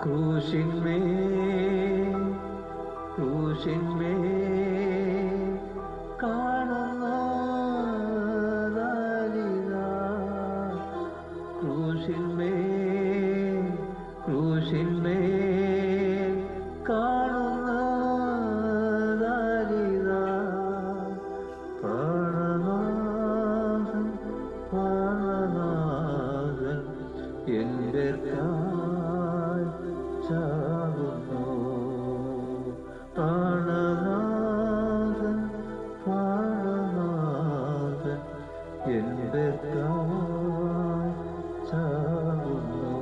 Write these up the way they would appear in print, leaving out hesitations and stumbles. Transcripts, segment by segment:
ക്രൂശിന്മേൽ കാണുന്നതാലിതാ, ക്രൂശിന്മേൽ കാണുന്നതാലിതാ, പ്രാണനാഥൻ എൻ്റെ കാൽ ചാകുന്നു. പ്രാണനാഥൻ എൻ്റെ കാൽ ചാകുന്നു.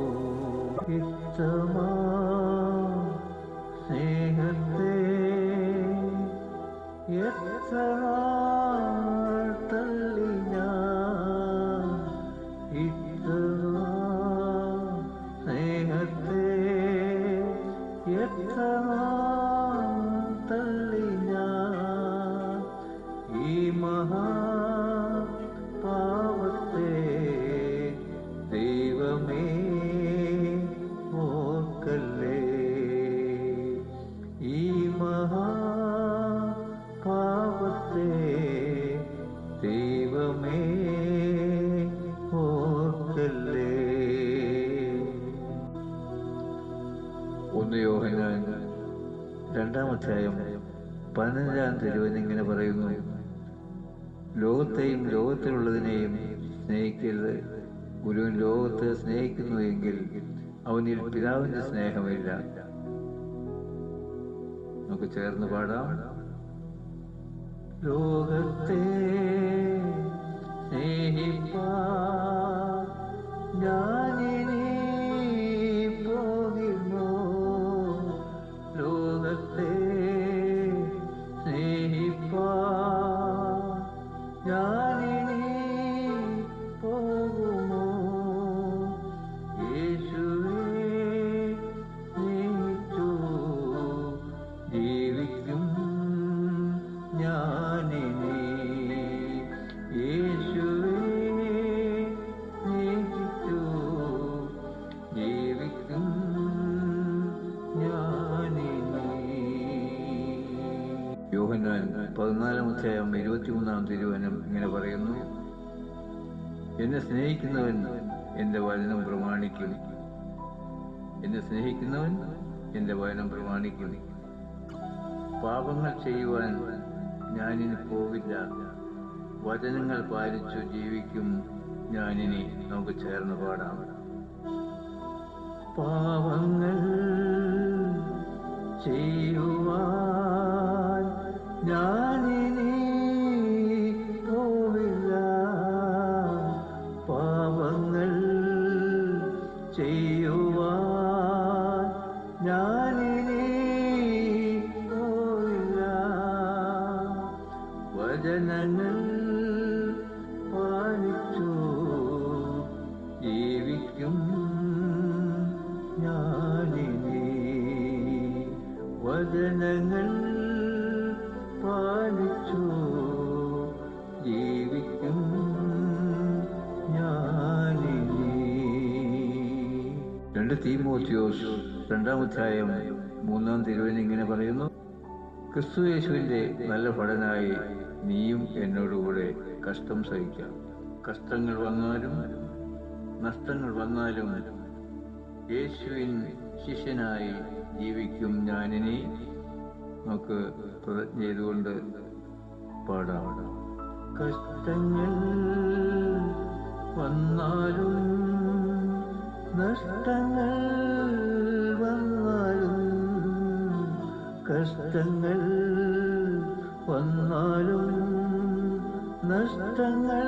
ഇത്തമാ സ്നേഹത്തെ എത്ര നാൾ തള്ളി ഞാൻ, സ്നേഹത്തെ എത്ര നാൾ തള്ളി ഞാൻ, ഈ മഹാപാപത്തെ ദൈവമേ ഓർക്കല്ലേ, ഈ മഹാപാപത്തെ ദൈവമേ ഓർക്കല്ലേ. 1 യോഹന്നാൻ 2-ാം അധ്യായം 15-ാം തിരുവചനം ഇങ്ങനെ പറയുന്നു: ലോകത്തെയും ലോകത്തിലുള്ളതിനെയും സ്നേഹിക്കരുത്. ഗുരുവൻ ലോകത്തെ സ്നേഹിക്കുന്നുവെങ്കിൽ അവനിൽ പിതാവിന്റെ സ്നേഹമില്ല. നമുക്ക് ചേർന്ന് പാടാം. ലോകത്തെ സ്നേഹിപ്പാൻ ഞാനിനി പോകുന്നു, ലോകത്തെ സ്നേഹിപ്പാൻ ഞാനിനി പോകുമോ, യേശുവേ സ്നേഹിച്ചു ജീവിക്കും ഞാനിനി, യേശുവേ സ്നേഹിച്ചു ജീവിക്കും ഞാനിനി. യോഹന്നാൻ 14-ാം അധ്യായം 23-ാം തിരുവചനം ഇങ്ങനെ പറയുന്നു: എന്നെ സ്നേഹിക്കുന്നവൻ എൻ്റെ വചനം പ്രമാണിക്കും, എന്നെ സ്നേഹിക്കുന്നവൻ എൻ്റെ വചനം പ്രമാണിക്കും. പാപങ്ങൾ ചെയ്യുവാൻ ഞാനിനി പോവില്ല, വചനങ്ങൾ പാലിച്ചു ജീവിക്കും ഞാനിനി. നമുക്ക് ചേർന്ന് പാടാം. പാപങ്ങൾ ചെയ്യുവാൻ ഞാനിനി പോവില്ല, പാപങ്ങൾ ചെയ്യുവാൻ ഞാനിനി പോവില്ല, വചനങ്ങൾ പാലിച്ചു ജീവിക്കും ഞാനിനി, വചനങ്ങൾ പാലിച്ചു ജീവിക്കും ഞാനിനി. 2 തീമോഥെയോസ് 2-ാം അധ്യായം 3-ാം തിരുവചനം ഇങ്ങനെ പറയുന്നു: ക്രിസ്തു യേശുവിന്റെ നല്ല ഭടനായി നീയും എന്നോടുകൂടെ കഷ്ടം സഹിക്കാം. കഷ്ടങ്ങൾ വന്നാലും നഷ്ടങ്ങൾ വന്നാലും യേശുവിൻ ശിഷ്യനായി ജീവിക്കും ഞാനിനി. നമുക്ക് പ്രതിജ്ഞ ചെയ്തുകൊണ്ട് പാടാം. കഷ്ടങ്ങൾ വന്നാലും നഷ്ടങ്ങൾ വന്നാലും, കഷ്ടങ്ങൾ വന്നാലും നഷ്ടങ്ങൾ